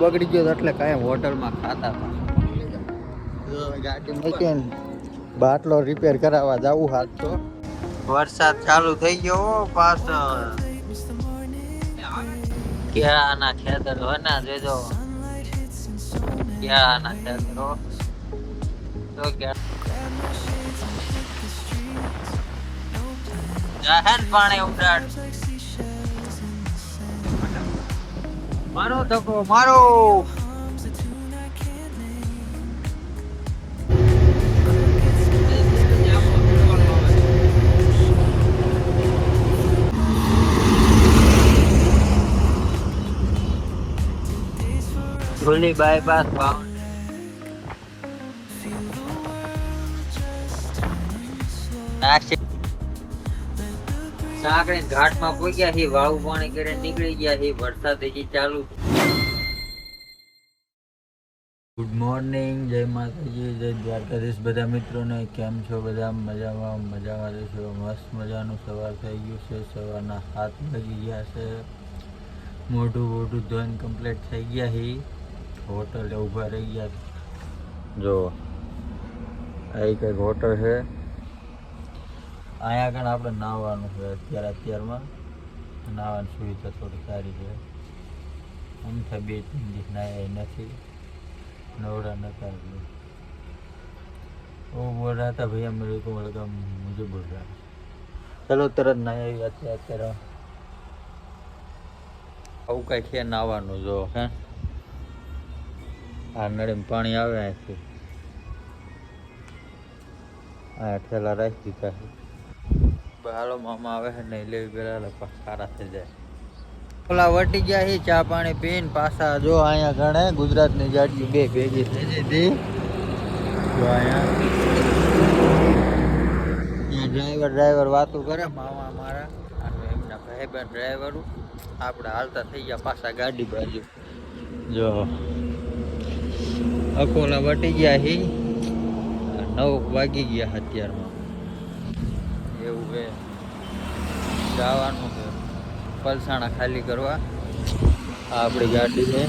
બગડી ગયો એટલે કાંઈ હોટલમાં ખાતા હતા. ગાડી મૂકીને બાટલો રિપેર કરાવવા જવું હાથ તો વરસાદ ચાલુ થઈ ગયો પાછો. કેળાના ખેતર વના જોજો, કેળાના ખેતરો તો જાહેર પાણી ઉડાડ મારો ધક્કો મારો. ધુલી બાયપાસ સાંકળી ઘાટમાં પહોંચ્યા છે. વાળું પાણી કરીને નીકળી ગયા છે. વરસાદ હજી ચાલુ. ગુડ મોર્નિંગ, જય માતાજી, જય દ્વારકાધીશ. બધા મિત્રોને કેમ છો? બધા મજામાં રહેશો. મસ્ત મજાનું સવાર થઈ ગયું છે. સવારના 7 વાગી ગયા છે. મોઢું ધોઈને કમ્પ્લીટ થઈ ગયા છે. હોટલે ઊભા રહી ગયા. જો આ કંઈક હોટલ છે. અહીંયા આગળ આપણે નાહવાનું છે. અત્યારમાં નાહવાની સુવિધા થોડી સારી છે. અમથા 2-3 દિવસ નાહ્યા નથી, नवरा नता वो बोल रहा था भैया मेरे को लगा मुझे बोल रहा है. चलो तरत नया અત્યારે આવું કઈ છે નાવાનું. જો હે આ નળીમાં પાણી આવે અહીંથી, આ ઠેલા રાખી દીધા છે. હાલો મામા આવે છે નહીં લેવી પેલા સારા થઈ જાય. ઓલા વટી ગયા છે ચા પાણી પીને પાછા. જો અહીંયા ગણે ગુજરાતની ગાડીઓ બે ભેગી થઈ જતી. જો અહીંયા ડ્રાઈવર વાતો કરે મામા મારા અને એમના ભાઈબંધ ડ્રાઈવરો. આપણે હાલતા થઈ ગયા પાછા ગાડી બાજુ. જો અકોલા વટી ગયા છે. 9 વાગી ગયા અત્યારમાં. એવું છે, જવાનું છે પલસાણા ખાલી કરવા. આ આપણી ગાડી છે.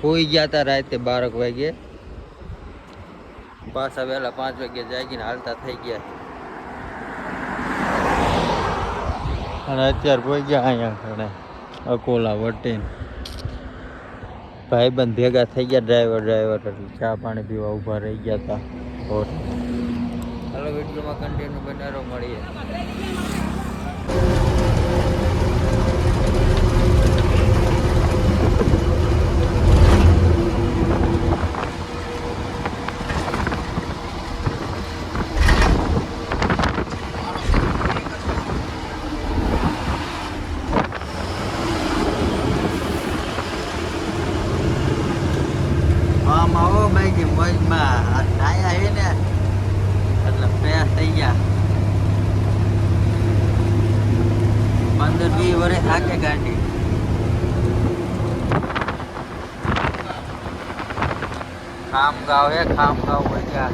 હોઈ ગયા હતા રાતે 12 વાગે. પાછા વહેલા 5 વાગે જાગીને હાલતા થઈ ગયા. અને અત્યારે પોઈ ગયા અહીંયા અકોલા વટીને. ભાઈબંધ ભેગા થઈ ગયા ડ્રાઈવર એટલે ચા પાણી પીવા ઊભા રહી ગયા હતા. હાલો વિડીયોમાં કન્ટિન્યુ બનાવો, મળીએ. આવો બાઈક મોજમાં નાયા છે ને એટલે ફ્રેશ થઈ ગયા. 15-20 વર્ષ થાકે ગાડી. ખામગાંવ હે, ખામગાંવ હોય ગયા.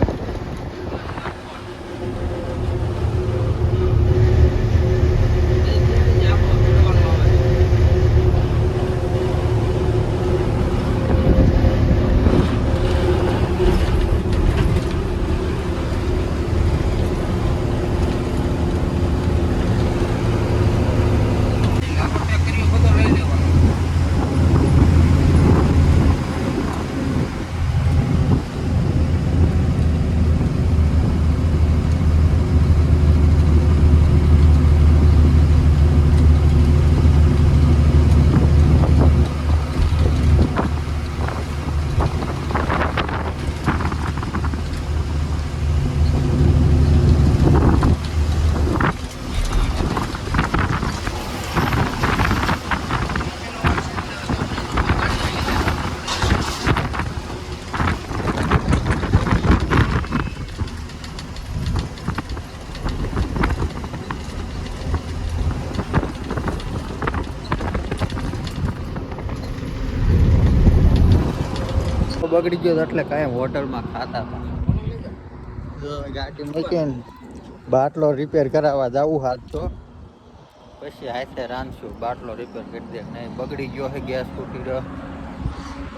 બગડી ગયો એટલે કાંઈ હોટલમાં ખાતા હતા. ગાડી મૂકીને બાટલો રિપેર કરાવવા જવું હાથ તો પછી હાથે રાંધશું. બાટલો રિપેર કરી દે નહીં બગડી ગયો છે ગેસ ફૂટી રહ્યો.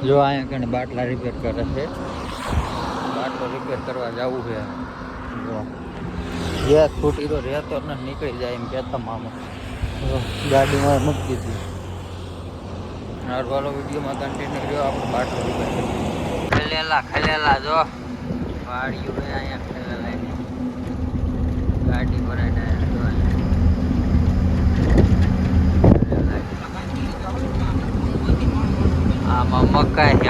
જો અહીંયા કને બાટલા રિપેર કરે છે. બાટલો રિપેર કરવા જવું છે. જો ગેસ ફૂટી તો રહેતો ને નીકળી જાય એમ કહેતા મામા ગાડીમાં મૂકી દીધી. વાળો વિડીયોમાં કન્ટિન્યુ રહ્યો. આપણે બાટલો રિપેર કરી ખેલેલા જો વાડીઓ અહીંયા ખેલેલા ગાડી ભરાઈને આમાં મકાઈ છે.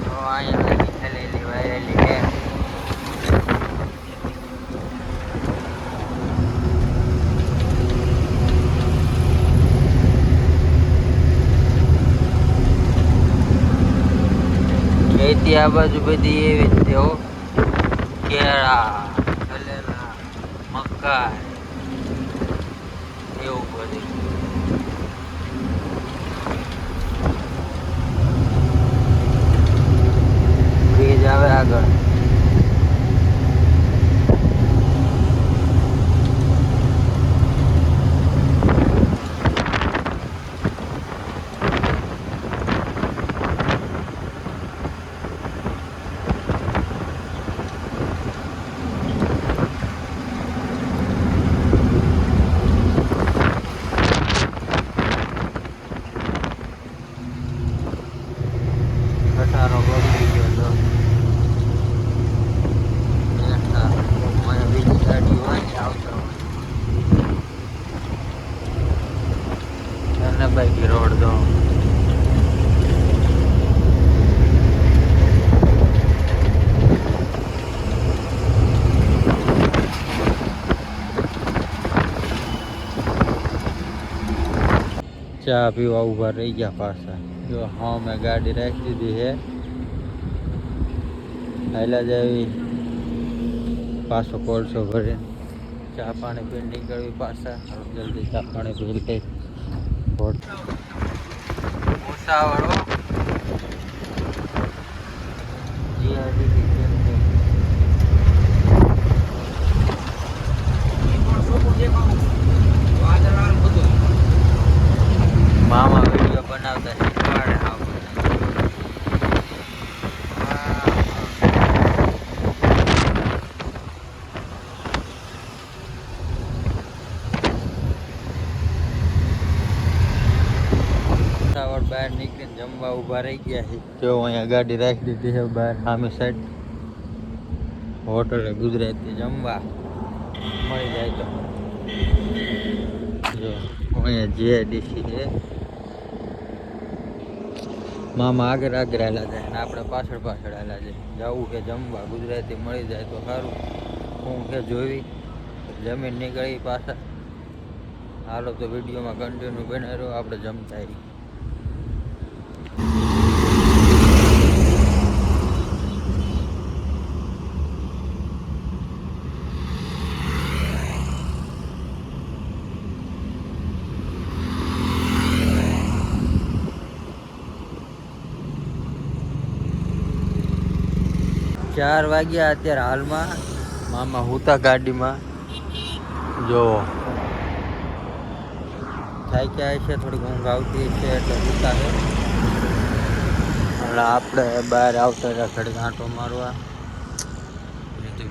તો અહીંયા ખેલેલી વાયેલી છે. ખેતી આ બાજુ બધી એવી જ છે હો. કેળા ખેલેલા મકાઈ એવું બધું. બ્રિજ આવે આગળ. ખટારો બગડી ગયો તો બીજી ગાડી હોય ને આવતો એને બાઈક રોડ દો. ચા પીવા ઉભા રહી ગયા પાછા. જો હા મેં ગાડી રાખી દીધી છે. હાલા જાવી પાછો કોલસો ભરીને ચા પાણી પીને નીકળવી પાછા. જલ્દી ચા પાણી પી લઈ. ભૂસાવાળો મામા વિડીયો બનાવતા શીખવાડે. બહાર નીકળીને જમવા ઉભા રહી ગયા છે. જો અહીંયા ગાડી રાખી દીધી છે બહાર સામે સાઈડ. હોટલે ગુજરાતી જમવા મળી જાય તો જો અહીંયા જીઆઈડીસી છે. મામા આગળ આગળ હાલા જાય ને આપણે પાછળ પાછળ હાલા જાય. જવું કે જમવા ગુજરાતી મળી જાય તો સારું. હું કે જોવી જમીન નીકળી પાછા. હાલો તો વિડીયોમાં કન્ટિન્યુ બને રહ્યો. આપણે જમતા આવી. ચાર વાગ્યા અત્યારે હાલમાં. મામા હુતા ગાડીમાં. જો થાક્યા છે થોડીક ઊંઘ આવતી છે એટલે હુતા છે. એટલે આપણે બહાર આવતા રહ્યા ઘડીક આંટો મારવા.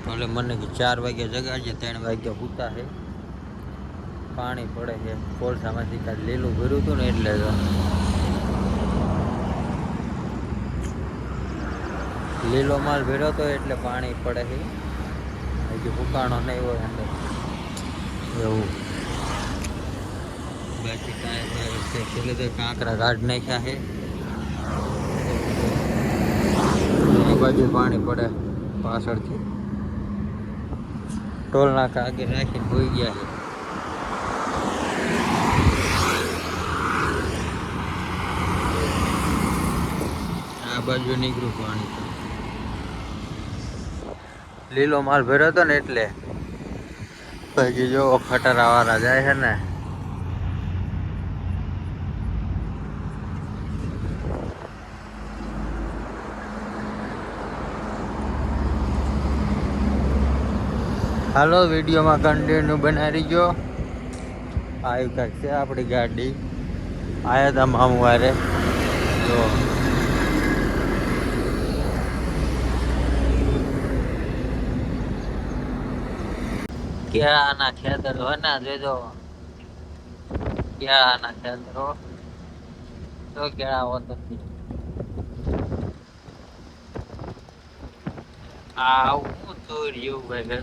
ભલે મને કે 4 વાગ્યા જગાડજે 3 વાગ્યા હુતા છે. પાણી પડે છે કોલસામાંથી કાંઈ લીલું ભર્યું હતું ને એટલે લીલો માલ ભર્યો હતો એટલે પાણી પડે છે. હજી ફૂકાણો નહીં હોય અંદર એવું. બાકી કાંઈ તો કાંકરા કાઢ નાખ્યા છે. એ બાજુ પાણી પડે પાછળથી. ટોલ નાકા આગળ રાખીને હોઈ ગયા છે. આ બાજુ નીકળ્યું પાણી. લીલો માલ ભર્યો હતો ને એટલે. પછી જો ખટારા વાળા જાય છે ને. હાલો વિડીયોમાં કન્ટિન્યુ બનાવી ગયો. આવી કાંઈક છે આપણી ગાડી. આયા તા મામું વારે જો કેળાના ખેતર હોય ને જોજો. કેળાના ખેતરો તો કેળા હોતો આવું તોર્યું ભાઈ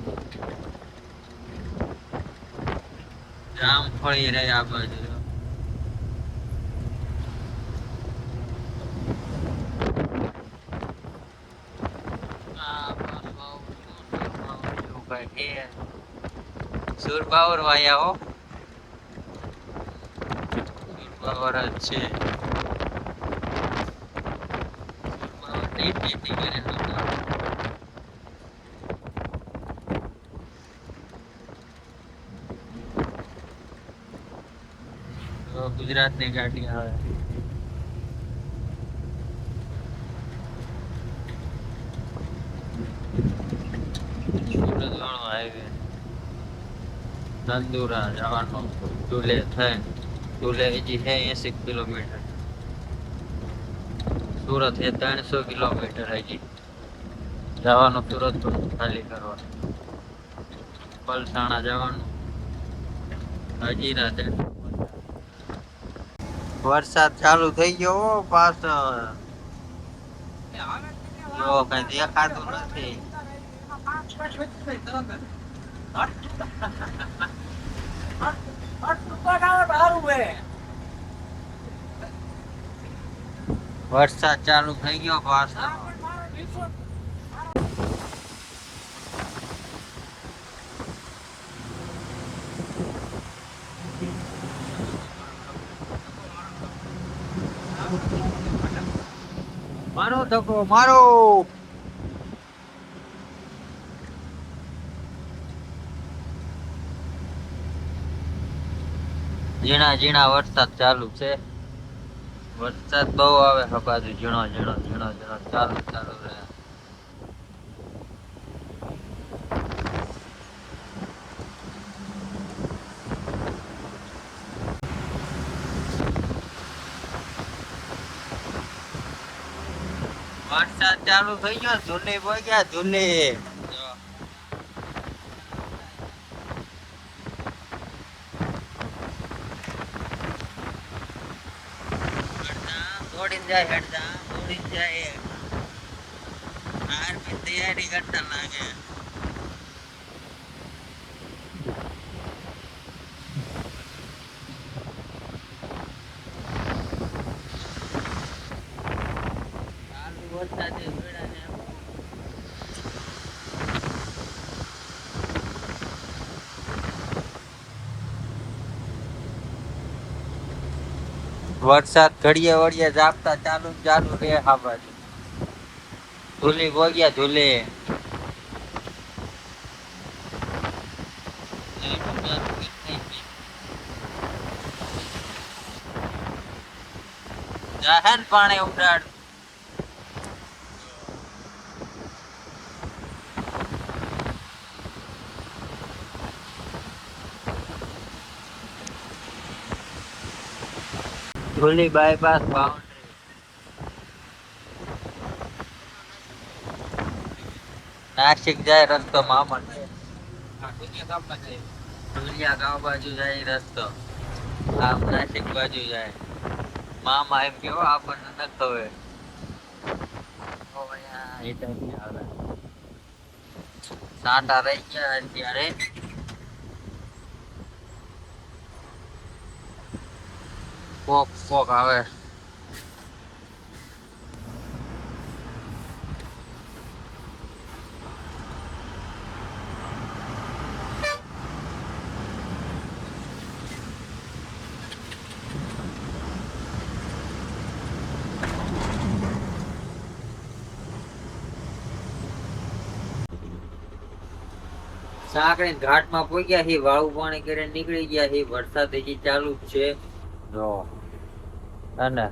જામફળી રહે આ બાજુ. સુરપાવર વાયા હો, સુરપાવર જ છે. સુરપાવર ટીટી કરે ગુજરાતની ગાડી આવે. સુરત વાળો હાઈવે નંદુરા જવાનો ધુલે થાય. ધુલે હજી છે 80 કિલોમીટર. સુરત એ 300 કિલોમીટર હજી જવાનું. સુરત ખાલી કરવાનું. પલસાણા જવાનું હજી રાતે. વરસાદ ચાલુ થઈ ગયો પાછો. જો કઈ દેખાતું નથી. વરસાદ ચાલુ થઈ ગયો પાછો. મારો ધક્કો મારો. ઝીણા ઝીણા વરસાદ ચાલુ છે. વરસાદ બહુ આવે બાજુ. ઝીણો ઝીણો ઝીણો ઝીણો ચાલુ ચાલુ રહે. વરસાદ ચાલુ થઈ ગયો. ઝૂલે પગ્યા ઝૂલે. દોડીને જાય હેડતા દોડીને જાય. આર્મી તૈયારી કરતા લાગે. વરસાદ ઘડીએ વળીએ જાપતા ચાલુ ચાલુ રે. હા બાજુ ધૂલી ગોગ્યા ધૂલે. જાહેર પાણી ઉડાડ. ધૂલી બાયપાસ બાઉન્ડ્રી. નાસિક જાય રસ્તો મામા. ઢોલિયા ગામ બાજુ જાય રસ્તો. આમ નાસિક બાજુ જાય. મામા એમ કેવો આપણને ન ખબર. સાંટા રહી ગયા અત્યારે. કોક કોક આવે. સાંકળી ઘાટમાં પહોંચ્યા છે. વાળું પાણી કરીને નીકળી ગયા છે. વરસાદ હજી ચાલુ જ છે. જો અને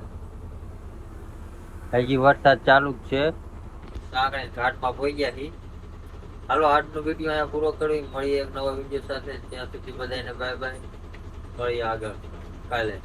હજી વરસાદ ચાલુ જ છે. સાંકળી ઘાટમાં પહોંચ્યા છે. હાલો આજનો વિડીયો અહીંયા પૂરો કરી મળીએ એક નવા વિડીયો સાથે. ત્યાં સુધી બધાને બાય બાય. મળીએ આગળ કાલે.